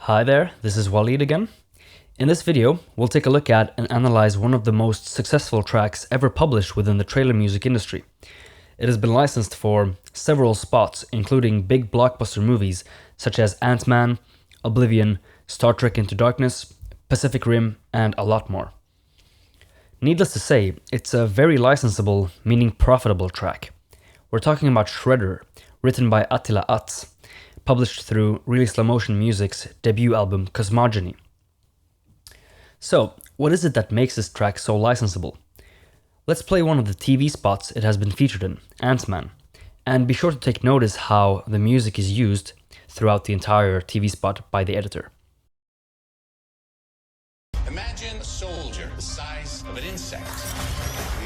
Hi there, this is Walid again. In this video, we'll take a look at and analyze one of the most successful tracks ever published within the trailer music industry. It has been licensed for several spots, including big blockbuster movies such as Ant-Man, Oblivion, Star Trek Into Darkness, Pacific Rim, and a lot more. Needless to say, it's a very licensable, meaning profitable track. We're talking about Shredder, written by Attila, published through Really Slow Motion Music's debut album Cosmogony. So, what is it that makes this track so licensable? Let's play one of the TV spots it has been featured in, Ant-Man, and be sure to take notice how the music is used throughout the entire TV spot by the editor. Imagine a soldier the size of an insect,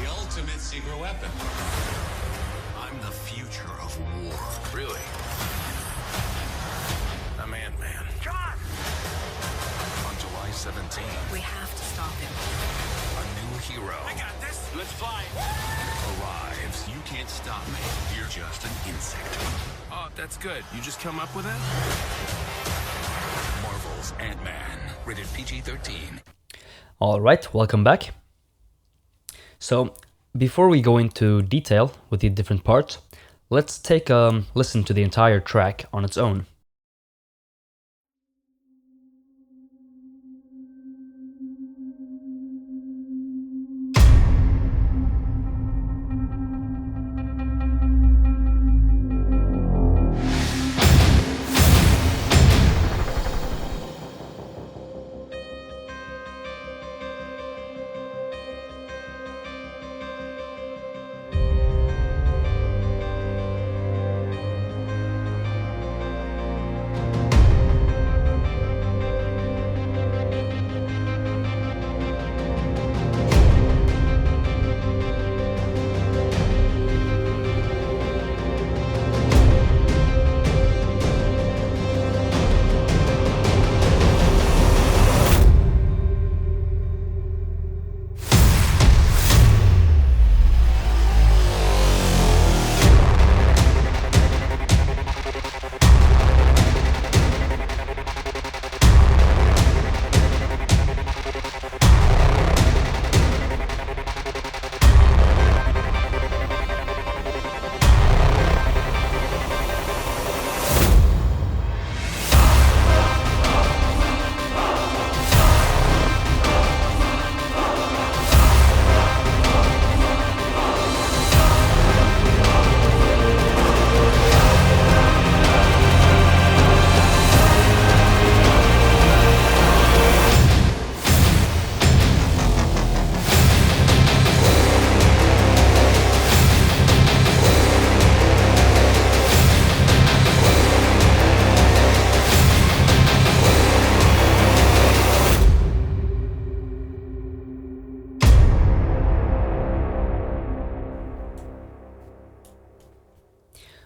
the ultimate secret weapon. I'm the future of war. Really? I'm Ant-Man. John! On July 17th, We have to stop him. a new hero. I got this. Let's fly. Arrives. You can't stop me. You're just an insect. Oh, that's good. You just come up with that? Marvel's Ant-Man. Rated PG-13. Alright, welcome back. So, before we go into detail with the different parts, let's take a listen to the entire track on its own.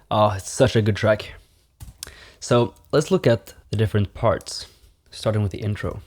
Oh, it's such a good track. So let's look at the different parts, starting with the intro.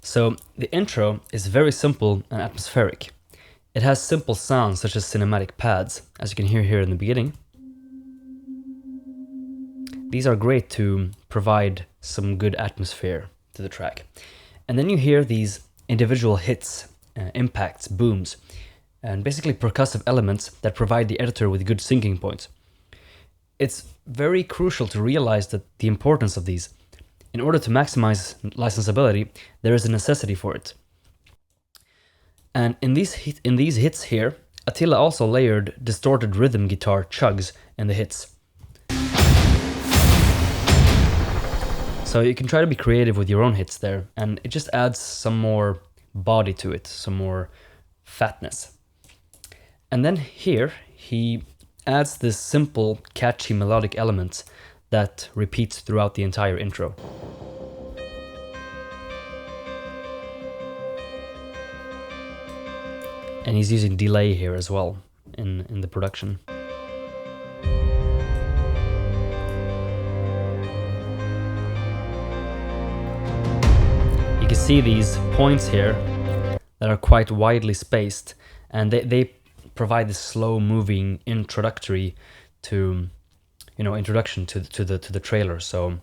So the intro is very simple and atmospheric. It has simple sounds such as cinematic pads, as you can hear here in the beginning. These are great to provide some good atmosphere to the track. And then you hear these individual hits, impacts, booms, and basically percussive elements that provide the editor with good syncing points. It's very crucial to realize that the importance of these. In order to maximize licensability, there is a necessity for it. And in these hits here, Attila also layered distorted rhythm guitar chugs in the hits. So you can try to be creative with your own hits there, and it just adds some more body to it, some more fatness. And then here he adds this simple, catchy melodic element that repeats throughout the entire intro. And he's using delay here as well in the production. You can see these points here that are quite widely spaced, and they provide this slow moving introduction to the trailer, so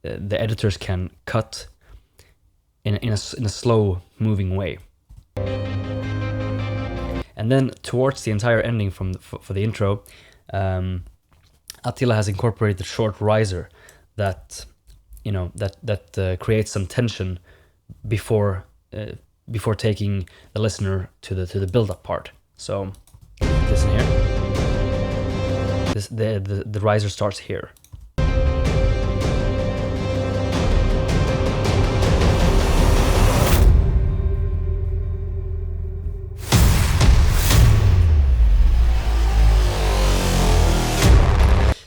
the editors can cut in a slow moving way. And then towards the entire ending for the intro, Attila has incorporated a short riser that creates some tension before taking the listener to the build-up part. So listen here. The riser starts here.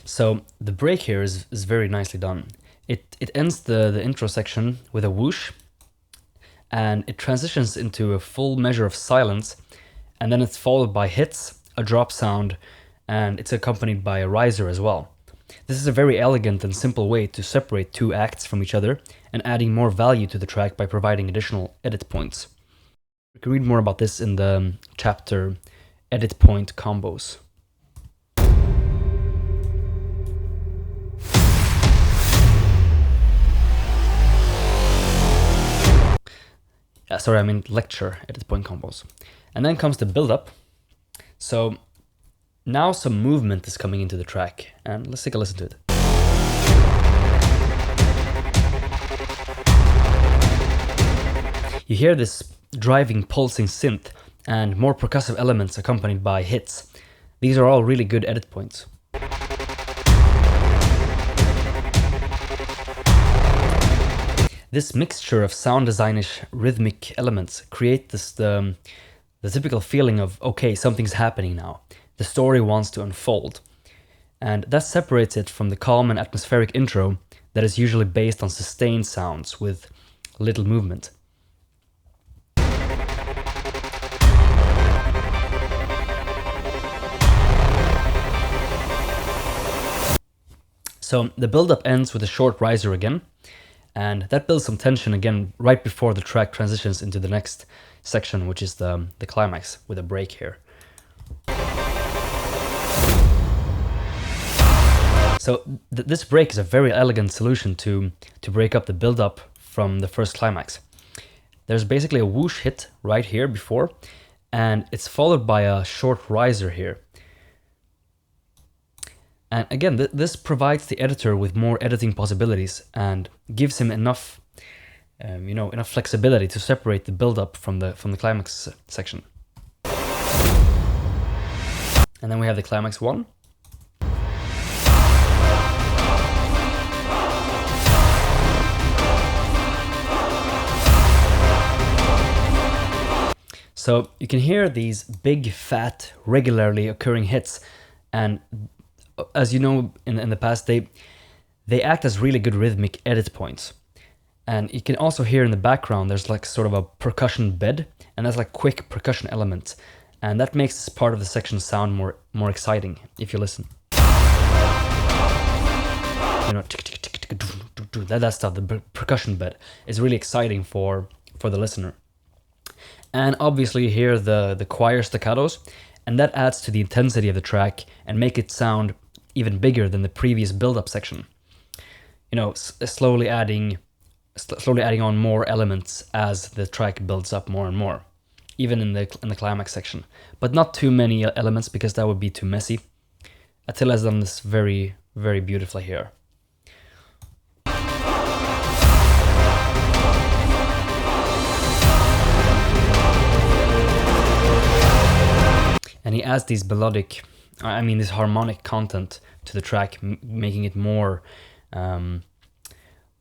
So the break here is very nicely done. It ends the intro section with a whoosh, and it transitions into a full measure of silence, and then it's followed by hits, a drop sound, and it's accompanied by a riser as well. This is a very elegant and simple way to separate two acts from each other and adding more value to the track by providing additional edit points. You can read more about this in the chapter Edit Point Combos. Lecture Edit Point Combos. And then comes the build-up. So now some movement is coming into the track, and let's take a listen to it. You hear this driving, pulsing synth and more percussive elements accompanied by hits. These are all really good edit points. This mixture of sound designish rhythmic elements create the typical feeling of, okay, something's happening now. The story wants to unfold. And that separates it from the calm and atmospheric intro that is usually based on sustained sounds with little movement. So the build-up ends with a short riser again, and that builds some tension again right before the track transitions into the next section, which is the climax with a break here. So this break is a very elegant solution to break up the build-up from the first climax. There's basically a whoosh hit right here before, and it's followed by a short riser here. And again, this provides the editor with more editing possibilities and gives him enough, enough flexibility to separate the build-up from the climax section. And then we have the climax one. So you can hear these big, fat, regularly occurring hits, and as you know, in the past, they act as really good rhythmic edit points. And you can also hear in the background, there's like sort of a percussion bed, and that's like quick percussion elements. And that makes this part of the section sound more exciting if you listen. That stuff, the percussion bed, is really exciting for the listener. And obviously you hear the choir staccatos, and that adds to the intensity of the track and make it sound even bigger than the previous build-up section. Slowly adding on more elements as the track builds up more and more, even in the climax section. But not too many elements, because that would be too messy. Attila has done this very, very beautifully here. And he adds these this harmonic content to the track, making it more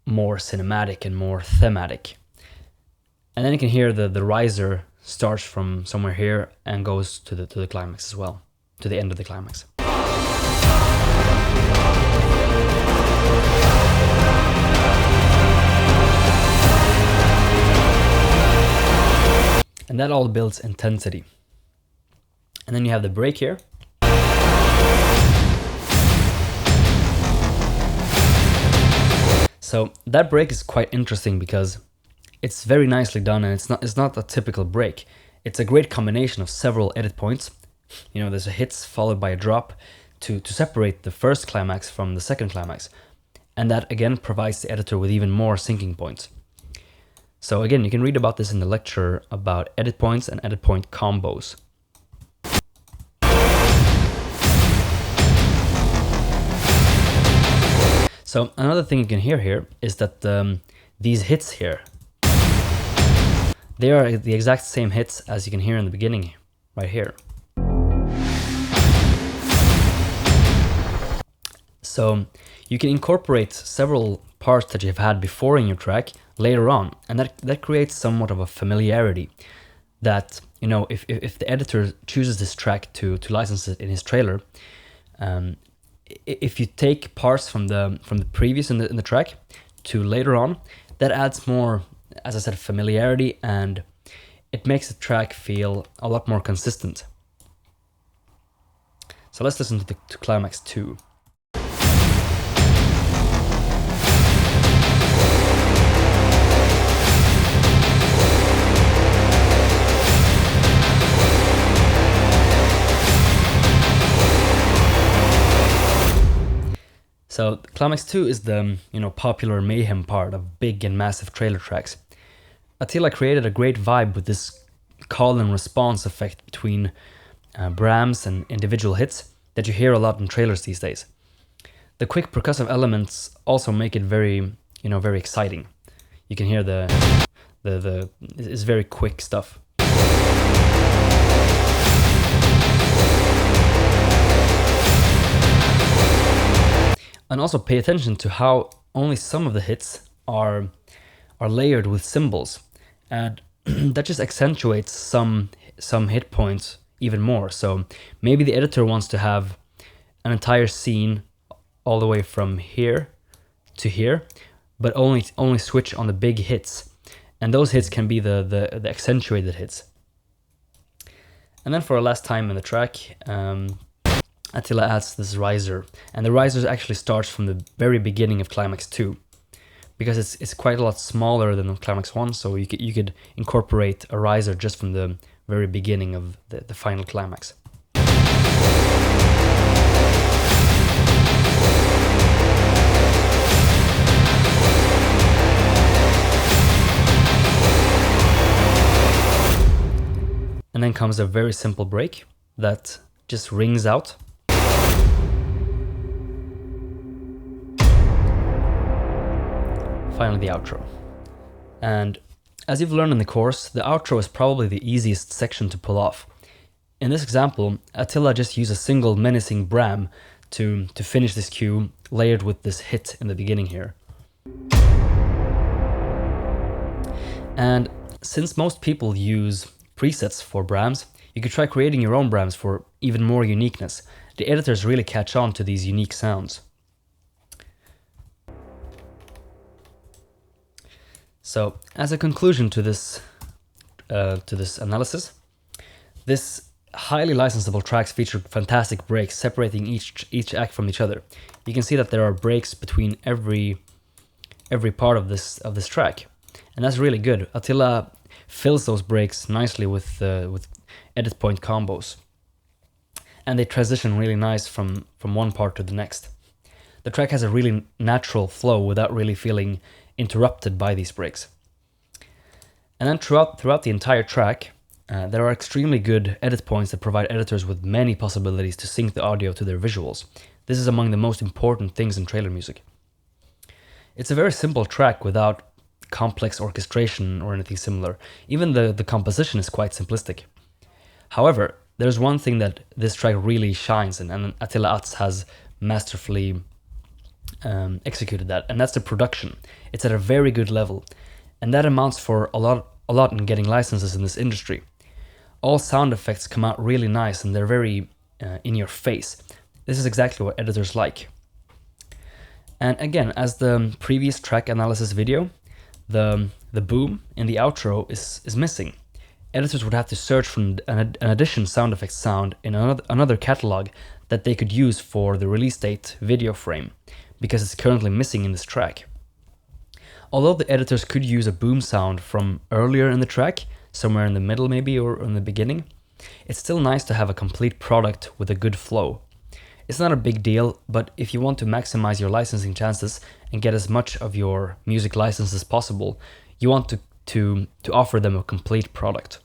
more cinematic and more thematic. And then you can hear the riser starts from somewhere here and goes to the climax as well, to the end of the climax. And that all builds intensity. And then you have the break here. So that break is quite interesting because it's very nicely done, and it's not a typical break. It's a great combination of several edit points. You know, there's a hits followed by a drop to separate the first climax from the second climax. And that again provides the editor with even more syncing points. So again, you can read about this in the lecture about edit points and edit point combos. So another thing you can hear here is that these hits here, they are the exact same hits as you can hear in the beginning, right here. So you can incorporate several parts that you've had before in your track later on, and that creates somewhat of a familiarity that, you know, if the editor chooses this track to license it in his trailer, if you take parts from the previous in the track to later on, that adds more, as I said, familiarity, and it makes the track feel a lot more consistent. So let's listen to climax 2. So climax 2 is the, you know, popular mayhem part of big and massive trailer tracks. Attila created a great vibe with this call and response effect between brams and individual hits that you hear a lot in trailers these days. The quick percussive elements also make it very, you know, very exciting. You can hear it's very quick stuff. And also pay attention to how only some of the hits are layered with cymbals, and that just accentuates some hit points even more. So maybe the editor wants to have an entire scene all the way from here to here, but only switch on the big hits, and those hits can be the accentuated hits. And then for a last time in the track, Attila adds this riser, and the riser actually starts from the very beginning of climax 2, because it's quite a lot smaller than climax 1, so you could incorporate a riser just from the very beginning of the final climax. And then comes a very simple break that just rings out. Finally, the outro. And as you've learned in the course, the outro is probably the easiest section to pull off. In this example, Attila just used a single menacing bram to finish this cue, layered with this hit in the beginning here. And since most people use presets for brams, you could try creating your own brams for even more uniqueness. The editors really catch on to these unique sounds. So, as a conclusion to this analysis, this highly licensable tracks feature fantastic breaks separating each act from each other. You can see that there are breaks between every part of this track, and that's really good. Attila fills those breaks nicely with edit point combos, and they transition really nice from one part to the next. The track has a really natural flow without really feeling interrupted by these breaks. And then throughout the entire track, there are extremely good edit points that provide editors with many possibilities to sync the audio to their visuals. This is among the most important things in trailer music. It's a very simple track without complex orchestration or anything similar. Even the composition is quite simplistic. However, there's one thing that this track really shines in, and Attila Atz has masterfully executed that, and that's the production. It's at a very good level, and that amounts for a lot in getting licenses in this industry. All sound effects come out really nice, and they're very in your face. This is exactly what editors like. And again, as the previous track analysis video, the boom in the outro is missing. Editors would have to search for an addition sound effect sound in another catalog that they could use for the release date video frame, because it's currently missing in this track. Although the editors could use a boom sound from earlier in the track, somewhere in the middle maybe, or in the beginning, it's still nice to have a complete product with a good flow. It's not a big deal, but if you want to maximize your licensing chances and get as much of your music licensed as possible, you want to offer them a complete product.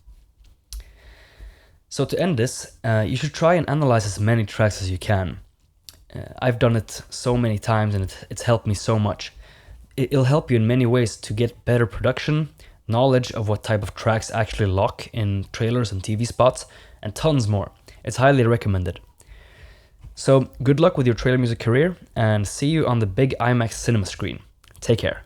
So to end this, you should try and analyze as many tracks as you can. I've done it so many times, and it's helped me so much. It'll help you in many ways to get better production, knowledge of what type of tracks actually lock in trailers and TV spots, and tons more. It's highly recommended. So good luck with your trailer music career, and see you on the big IMAX cinema screen. Take care.